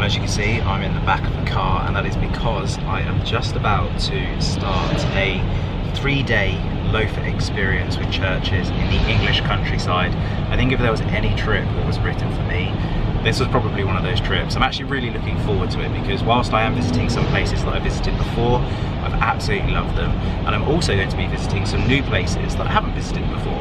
as you can see, I'm in the back of the car, and that is because I am just about to start a 3-day loafer experience with churches in the English countryside. I think if there was any trip that was written for me, this was probably one of those trips. I'm actually really looking forward to it because whilst I am visiting some places that I visited before, I've absolutely loved them, and I'm also going to be visiting some new places that I haven't visited before.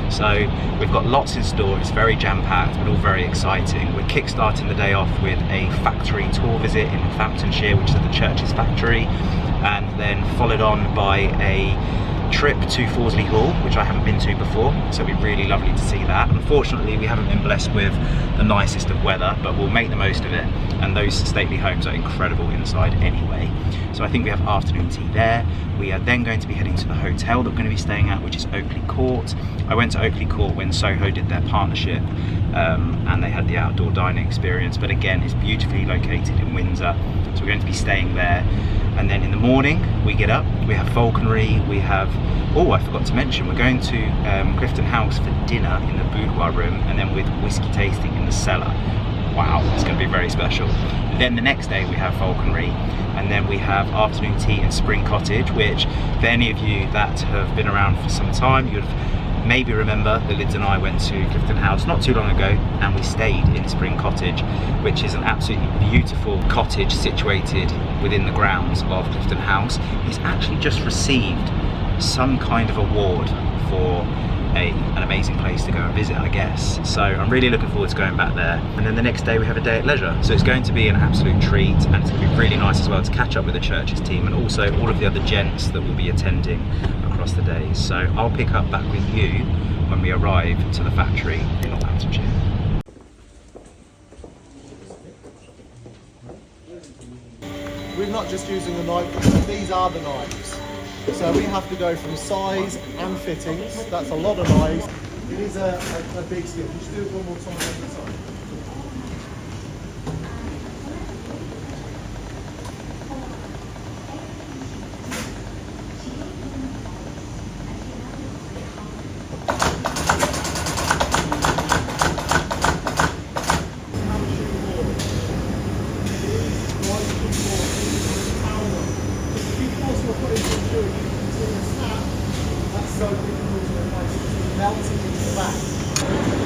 So we've got lots in store. It's very jam-packed but all very exciting. We're kick-starting the day off with a factory tour visit in Northamptonshire, which is at the church's factory, and then followed on by a trip to Fawsley Hall, which I haven't been to before, so it'd be really lovely to see that. Unfortunately, we haven't been blessed with the nicest of weather, but we'll make the most of it, and those stately homes are incredible inside anyway. So I think we have afternoon tea there. We are then going to be heading to the hotel that we're going to be staying at, which is Oakley Court. I went to Oakley Court when Soho did their partnership, and they had the outdoor dining experience, but again, it's beautifully located in Windsor, so we're going to be staying there. And then in the morning we get up, we have Falconry, we have, oh, I forgot to mention, we're going to Cliveden House for dinner in the boudoir room, and then with whiskey tasting in the cellar. Wow, it's going to be very special. Then the next day we have Falconry, and then we have afternoon tea in Spring Cottage, which for any of you that have been around for some time, you'd maybe remember that Lids and I went to Cliveden House not too long ago, and we stayed in Spring Cottage, which is an absolutely beautiful cottage situated within the grounds of Cliveden House. He's actually just received some kind of award for an amazing place to go and visit, I guess. So I'm really looking forward to going back there. And then the next day we have a day at leisure. So it's going to be an absolute treat, and it's going to be really nice as well to catch up with the church's team and also all of the other gents that will be attending across the days. So I'll pick up back with you when we arrive to the factory in Northamptonshire. We're not just using the knife, these are the knives. So we have to go from size and fittings. That's a lot of knives. It is a big skill. Just do it one more time on the side.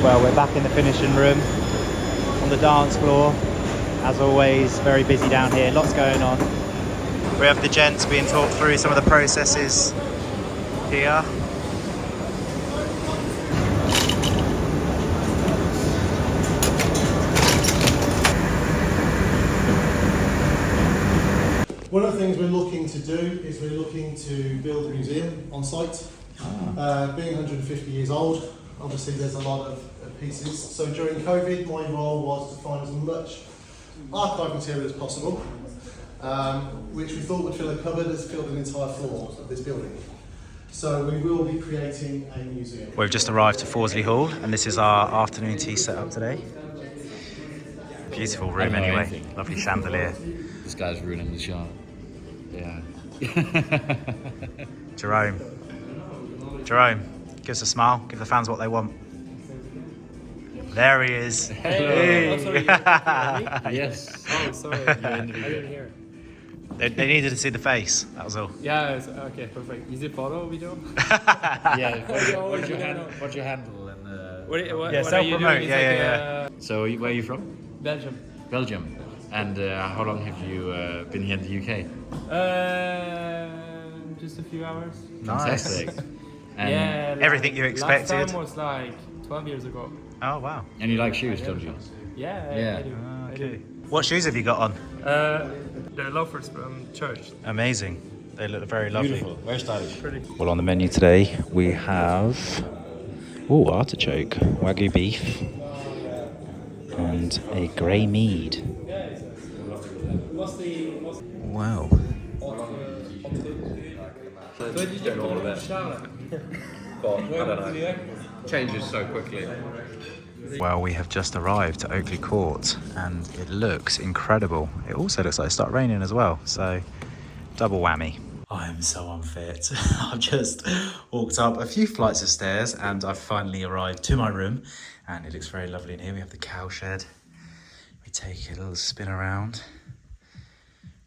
Well, we're back in the finishing room on the dance floor. As always, very busy down here, lots going on. We have the gents being talked through some of the processes here. One of the things we're looking to do is we're looking to build a museum on site. Being 150 years old, obviously there's a lot of pieces. So during COVID, my role was to find as much archive material as possible, which we thought would fill a cupboard as filled an entire floor of this building. So we will be creating a museum. We've just arrived to Fawsley Hall, and this is our afternoon tea setup today. Beautiful room anyway, anything. Lovely chandelier. This guy's ruining the shot. Yeah. Jerome, give us a smile, give the fans what they want. There he is. Hey. Oh, sorry. Yes. Oh, sorry. I didn't hear. They needed to see the face, that was all. Yeah, okay, perfect. Is it photo or video? Yeah. What's your handle? And What Yeah, are you self-promote, doing? yeah. So where are you from? Belgium. Belgium. And how long have you been here in the UK? Just a few hours. Nice. Fantastic. And Yeah. Everything you expected. Last time was like 12 years ago. Oh, wow. And you like shoes, don't you? Yeah, Yeah. I do. I do. What shoes have you got on? The loafers from church. Amazing. They look very lovely. Beautiful. Very stylish. Pretty. Well, on the menu today we have artichoke, wagyu beef, and a grey mead. Wow. Changes so quickly. Well, we have just arrived to Oakley Court and it looks incredible. It also looks like it started raining as well, so double whammy. I am so unfit. I've just walked up a few flights of stairs and I've finally arrived to my room, and it looks very lovely in here. We have the cowshed. We take a little spin around.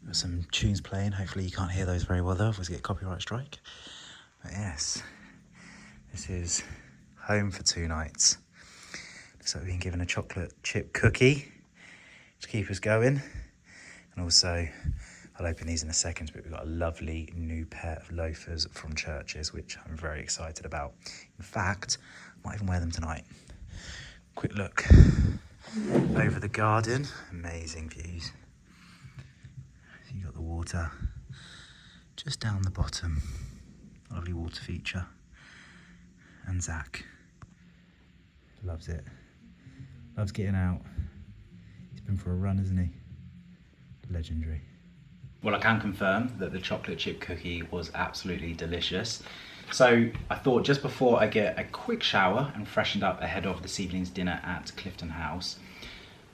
Got some tunes playing. Hopefully you can't hear those very well though, otherwise we get a copyright strike. But yes, this is home for 2 nights. Looks like we've been given a chocolate chip cookie to keep us going. And also, I'll open these in a second, but we've got a lovely new pair of loafers from Churches, which I'm very excited about. In fact, I might even wear them tonight. Quick look over the garden. Amazing views. So you've got the water just down the bottom. Lovely water feature. And Zach loves it. Loves getting out. He's been for a run, hasn't he? Legendary. Well, I can confirm that the chocolate chip cookie was absolutely delicious. So I thought just before I get a quick shower and freshened up ahead of this evening's dinner at Cliveden House,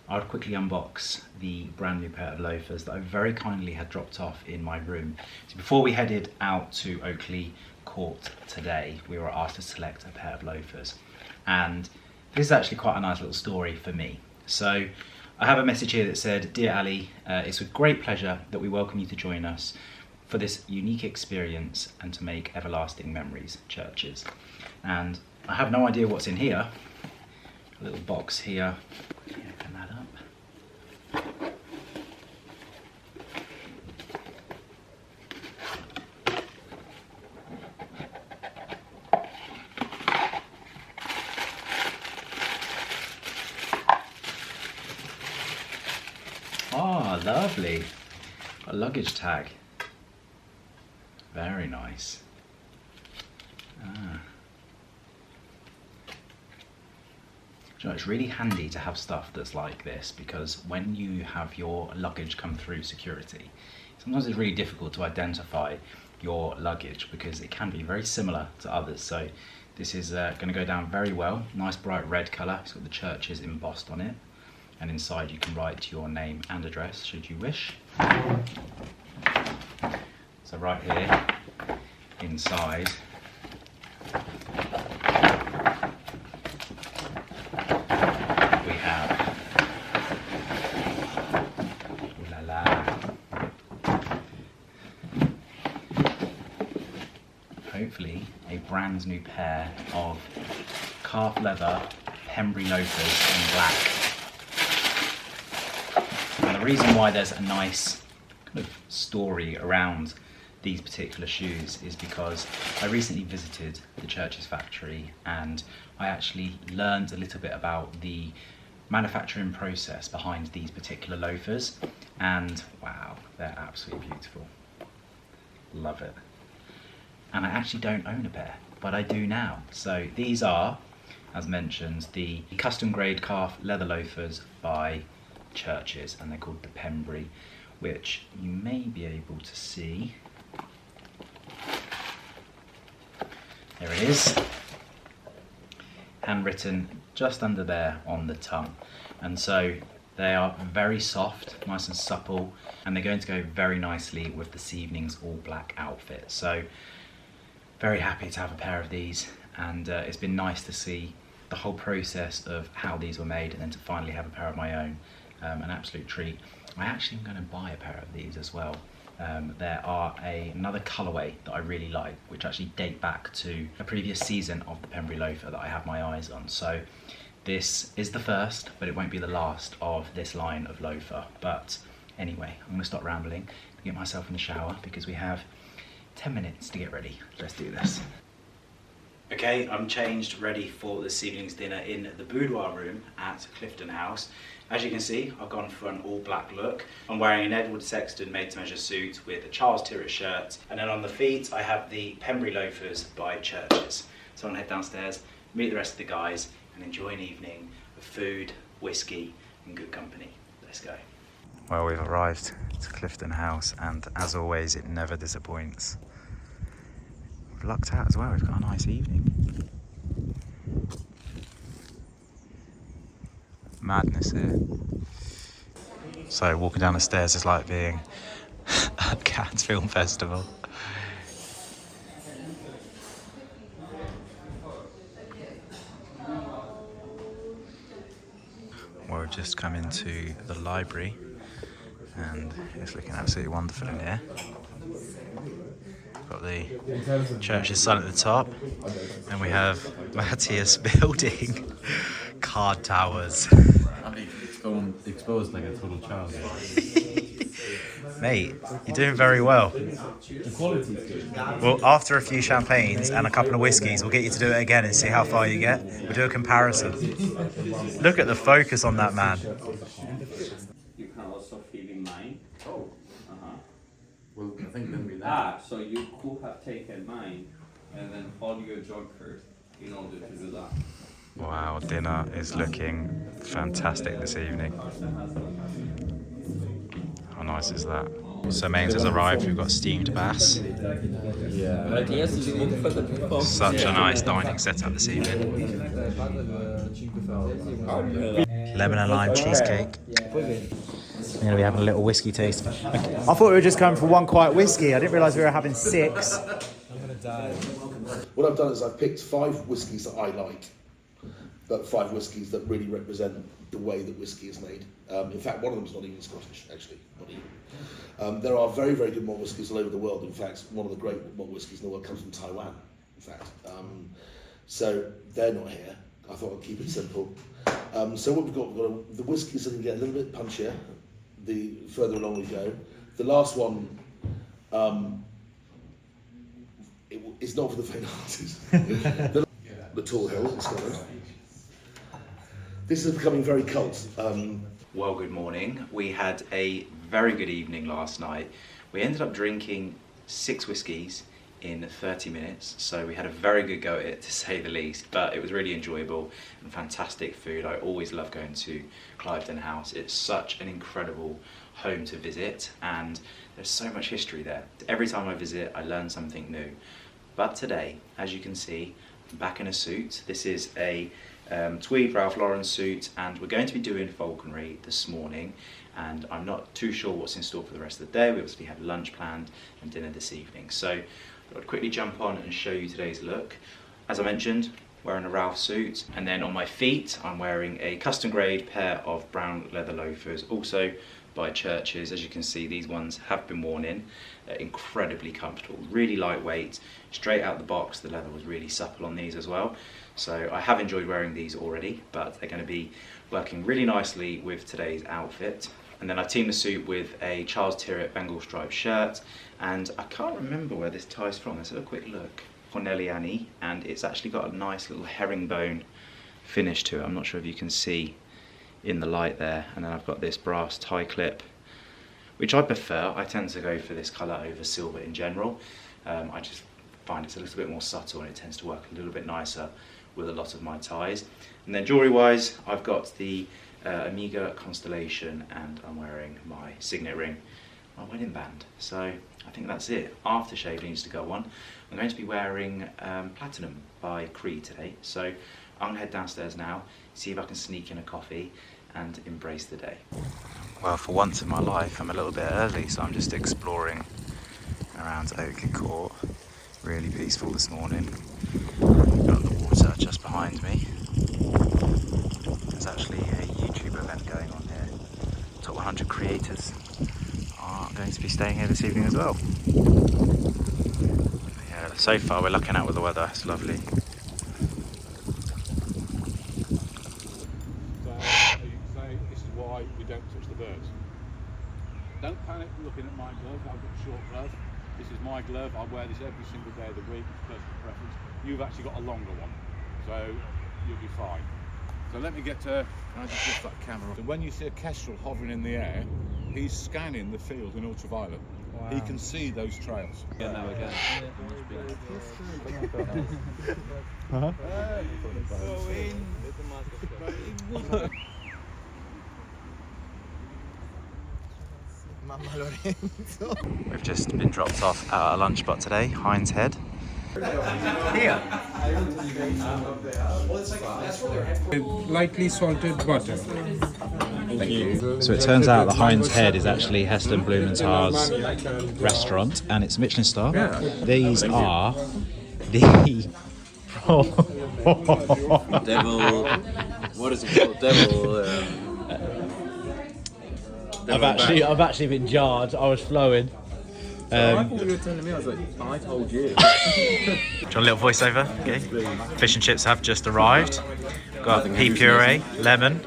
I would quickly unbox the brand new pair of loafers that I very kindly had dropped off in my room. So before we headed out to Oakley Court today, we were asked to select a pair of loafers. And this is actually quite a nice little story for me. So I have a message here that said, "Dear Ali, it's with great pleasure that we welcome you to join us for this unique experience and to make everlasting memories, Churches." And I have no idea what's in here. A little box here. Open that up. Oh, lovely. A luggage tag. Very nice. Ah. You know, it's really handy to have stuff that's like this, because when you have your luggage come through security, sometimes it's really difficult to identify your luggage because it can be very similar to others. So this is going to go down very well. Nice bright red colour. It's got the Churches embossed on it. And inside you can write your name and address should you wish. So right here, inside, we have, ooh la la, hopefully a brand new pair of calf leather Pembrey loafers in black. And the reason why there's a nice kind of story around these particular shoes is because I recently visited the Churches factory and I actually learned a little bit about the manufacturing process behind these particular loafers, and wow, they're absolutely beautiful. Love it. And I actually don't own a pair, but I do now. So these are, as mentioned, the custom grade calf leather loafers by Churches, and they're called the Pembrey, which you may be able to see. There it is, handwritten just under there on the tongue. And so they are very soft, nice and supple, and they're going to go very nicely with this evening's all black outfit. So very happy to have a pair of these, and it's been nice to see the whole process of how these were made and then to finally have a pair of my own. An absolute treat. I actually am going to buy a pair of these as well. There are another colourway that I really like, which actually date back to a previous season of the Pembrey loafer that I have my eyes on. So this is the first, but it won't be the last of this line of loafer. But anyway, I'm going to stop rambling, get myself in the shower, because we have 10 minutes to get ready. Let's do this. Okay, I'm changed, ready for this evening's dinner in the boudoir room at Cliveden House. As you can see, I've gone for an all black look. I'm wearing an Edward Sexton made to measure suit with a Charles Tyrwhitt shirt, and then on the feet I have the Pembrey loafers by Churches. So I'm going to head downstairs, meet the rest of the guys, and enjoy an evening of food, whiskey and good company. Let's go. Well, we've arrived to Cliveden House, and as always it never disappoints. We've lucked out as well, we've got a nice evening. Madness here. So walking down the stairs is like being at Cannes Film Festival. Well, we've just come into the library and it's looking absolutely wonderful in here. Got the church's sun at the top, and we have Matthias building card towers. Exposed like a total child. Mate, you're doing very well. Well, after a few champagnes and a couple of whiskies, we'll get you to do it again and see how far you get. We'll do a comparison. Look at the focus on that man. You can also fill in mine. Oh. Well, I think then we So you could have taken mine and then hold your jog first in order to do that. Wow, dinner is looking fantastic this evening. How nice is that? So Mains has arrived, we've got steamed bass. Such a nice dining setup this evening. Lemon and lime cheesecake. We're going to be having a little whiskey taste. I thought we were just coming for one quiet whiskey. I didn't realise we were having 6. What I've done is I've picked 5 whiskies that I like, but 5 whiskies that really represent the way that whiskey is made. In fact, one of them is not even Scottish, actually. Not even. There are very, very good malt whiskies all over the world. In fact, one of the great malt whiskies in the world comes from Taiwan, in fact. So they're not here. I thought I'd keep it simple. So what we've got the whiskies are going to get a little bit punchier the further along we go. The last one, it's not for the faint-hearted. The Tall Hill in Scotland. This is becoming very cult. Well, good morning. We had a very good evening last night. We ended up drinking 6 whiskies in 30 minutes, so we had a very good go at it, to say the least, but it was really enjoyable and fantastic food. I always love going to Cliveden House. It's such an incredible home to visit, and there's so much history there. Every time I visit, I learn something new. But today, as you can see, I'm back in a suit. This is a tweed Ralph Lauren suit, and we're going to be doing Falconry this morning, and I'm not too sure what's in store for the rest of the day. We obviously have lunch planned and dinner this evening, so I'll quickly jump on and show you today's look. As I mentioned, wearing a Ralph suit, and then on my feet I'm wearing a custom grade pair of brown leather loafers, also by Churches. As you can see, these ones have been worn in. They're incredibly comfortable, really lightweight, straight out the box. The leather was really supple on these as well. So I have enjoyed wearing these already, but they're going to be working really nicely with today's outfit. And then I teamed the suit with a Charles Tyrwhitt Bengal striped shirt, and I can't remember where this tie's from. Let's have a quick look. Corneliani, and it's actually got a nice little herringbone finish to it. I'm not sure if you can see in the light there. And then I've got this brass tie clip, which I prefer. I tend to go for this colour over silver in general. I just find it's a little bit more subtle, and it tends to work a little bit nicer with a lot of my ties. And then jewellery wise, I've got the Omega Constellation, and I'm wearing my signet ring, my wedding band. So I think that's it. Aftershave needs to go on. I'm going to be wearing Platinum by Creed today, so I'm going to head downstairs now, see if I can sneak in a coffee and embrace the day. Well, for once in my life I'm a little bit early, so I'm just exploring around Oakley Court. Really peaceful this morning. Got the water just behind me. There's actually a YouTube event going on here. Top 100 creators are going to be staying here this evening as well. Yeah, so far we're lucking out with the weather. It's lovely. This is why we don't touch the birds. Don't panic looking at my glove. I've got a short glove. This is my glove. I wear this every single day of the week. It's personal preference. You've actually got a longer one, so you'll be fine. So let me get to. I just lift that camera. So when you see a kestrel hovering in the air, he's scanning the field in ultraviolet. Wow. He can see those trails. Yeah, now again. We've just been dropped off at our lunch spot today, Hind's Head. Here. Lightly salted butter. Thank you. So it turns out the Hind's Head is actually Heston Blumenthal's restaurant, and it's Michelin star. Yeah. These are the Devil. What is it called? Devil. I've actually been jarred. I was flowing. I thought you were telling me. I was like, I told you. Do you want a little voiceover? Okay. Fish and chips have just arrived. Got pea puree, lemon,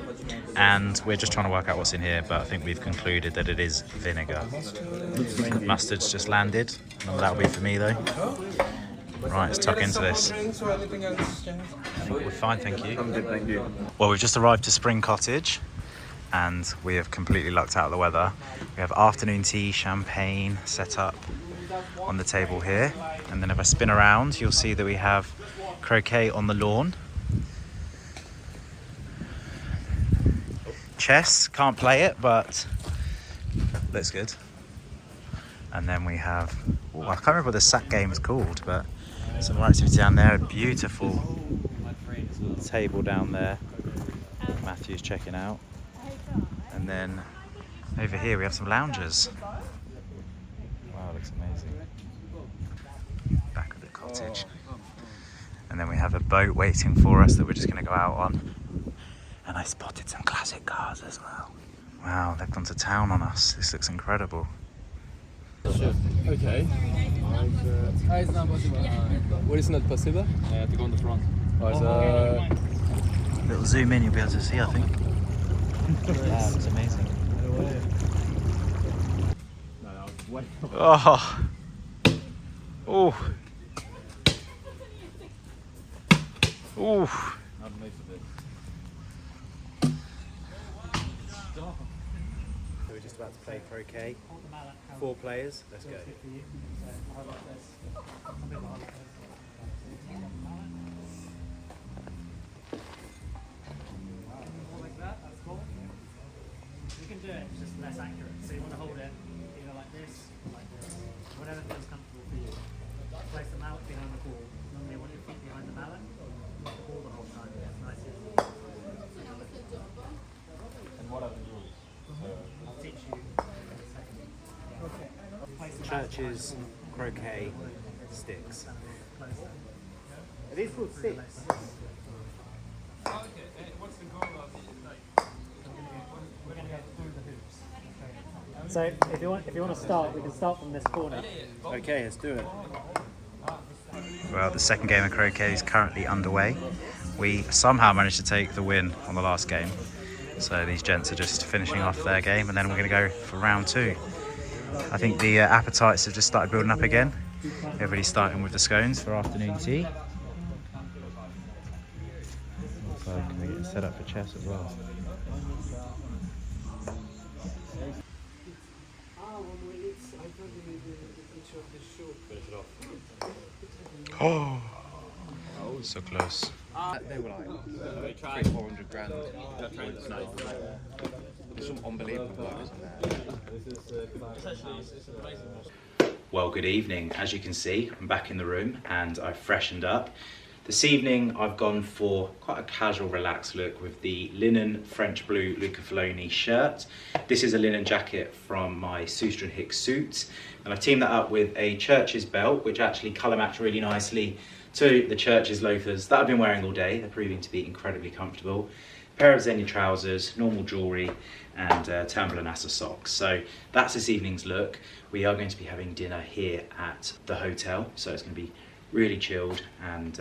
and we're just trying to work out what's in here, but I think we've concluded that it is vinegar. Mustard's just landed. None of that'll be for me though. Right, let's tuck into this. I think we're fine, thank you. I'm good, thank you. Well, we've just arrived to Spring Cottage and we have completely lucked out of the weather. We have afternoon tea, champagne set up on the table here. And then if I spin around, you'll see that we have croquet on the lawn. Chess, can't play it, but looks good. And then we have, I can't remember what the sack game is called, but some more activity down there. A beautiful table down there. Matthew's checking out. And then over here we have some loungers. Wow, looks amazing. Back of the cottage. And then we have a boat waiting for us that we're just going to go out on. And I spotted some classic cars as well. Wow, they've gone to town on us. This looks incredible. Okay. It's not possible. What is not possible? I have to go on the front. Little zoom in, you'll be able to see, I think. Wow, looks amazing. Oh. Oh. Oh. We're just about to play croquet. 4 players. Let's go. You can do it, it's just less accurate. So you want to hold it either like this or like this. Whatever feels comfortable for you. Place the mallet behind the ball. Normally you want your feet behind the mallet. Not the ball the whole time. It's nice and easy. And what are the rules? I'll teach you in a second. Okay. Church's croquet sticks. Closer. Are these called sticks? We're going to go through the hoops. So if you want to start, we can start from this corner. Okay, let's do it. Well, the second game of croquet is currently underway. We somehow managed to take the win on the last game. So these gents are just finishing off their game and then we're going to go for round 2. I think the appetites have just started building up again. Everybody's starting with the scones for afternoon tea. So can we get set up for chess as well? Oh, so close. They were like 300-400 grand. There's some unbelievable burgers in there. Well, good evening. As you can see, I'm back in the room and I've freshened up. This evening I've gone for quite a casual, relaxed look with the linen French blue Luca Filoni shirt. This is a linen jacket from my Suster & Hicks suit, and I've teamed that up with a Church's belt, which actually colour matched really nicely to the Church's loafers that I've been wearing all day. They're proving to be incredibly comfortable. A pair of Xenia trousers, normal jewellery, and Turnbull and Assa socks. So that's this evening's look. We are going to be having dinner here at the hotel, so it's going to be really chilled, and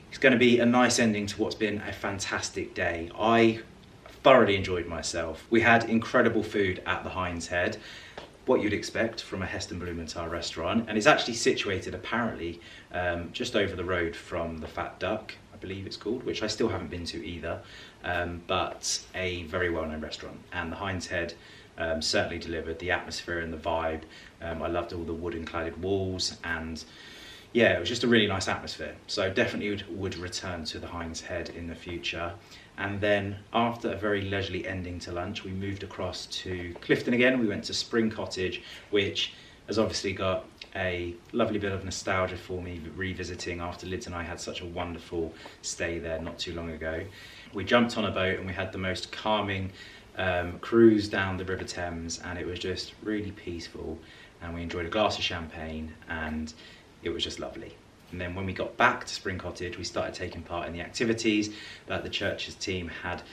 it's going to be a nice ending to what's been a fantastic day. I thoroughly enjoyed myself. We had incredible food at the Hind's Head, what you'd expect from a Heston Blumenthal restaurant, and it's actually situated apparently just over the road from the Fat Duck, I believe it's called, which I still haven't been to either, but a very well-known restaurant. And the Hind's Head certainly delivered the atmosphere and the vibe. I loved all the wooden cladded walls, and yeah, it was just a really nice atmosphere. So definitely would return to the Hind's Head in the future. And then after a very leisurely ending to lunch, we moved across to Cliveden again. We went to Spring Cottage, which has obviously got a lovely bit of nostalgia for me revisiting after Liz and I had such a wonderful stay there not too long ago. We jumped on a boat and we had the most calming cruise down the River Thames, and it was just really peaceful, and we enjoyed a glass of champagne, and it was just lovely. And then when we got back to Spring Cottage, we started taking part in the activities that the Church's team had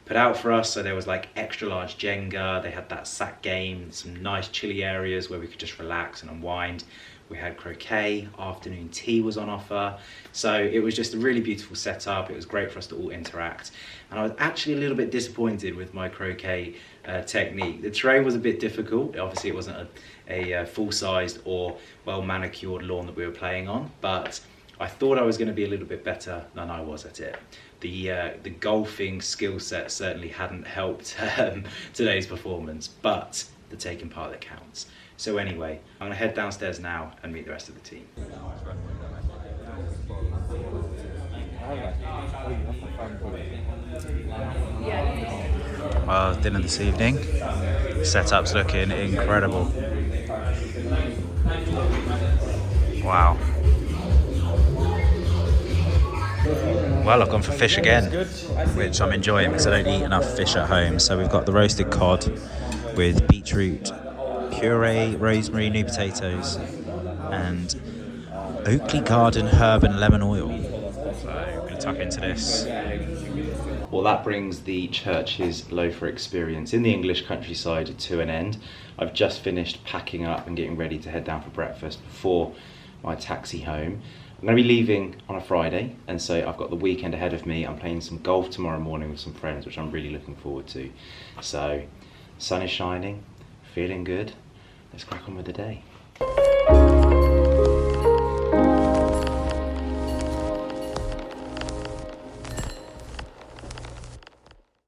put out for us. So there was like extra large Jenga, they had that sack game, some nice chilly areas where we could just relax and unwind. We had croquet, afternoon tea was on offer. So it was just a really beautiful setup. It was great for us to all interact. And I was actually a little bit disappointed with my croquet technique. The terrain was a bit difficult. Obviously it wasn't a full-sized or well-manicured lawn that we were playing on, but I thought I was going to be a little bit better than I was at it. The golfing skill set certainly hadn't helped today's performance, but the taking part that counts. So anyway, I'm going to head downstairs now and meet the rest of the team. Well, dinner this evening. Setup's looking incredible. Wow. Well, I've gone for fish again, which I'm enjoying because I don't eat enough fish at home. So we've got the roasted cod with beetroot puree, rosemary, new potatoes, and Oakley garden herb and lemon oil. So I'm going to tuck into this. Well, that brings the church's loafer experience in the English countryside to an end. I've just finished packing up and getting ready to head down for breakfast before my taxi home. I'm going to be leaving on a Friday, and so I've got the weekend ahead of me. I'm playing some golf tomorrow morning with some friends, which I'm really looking forward to. So, sun is shining, feeling good. Let's crack on with the day.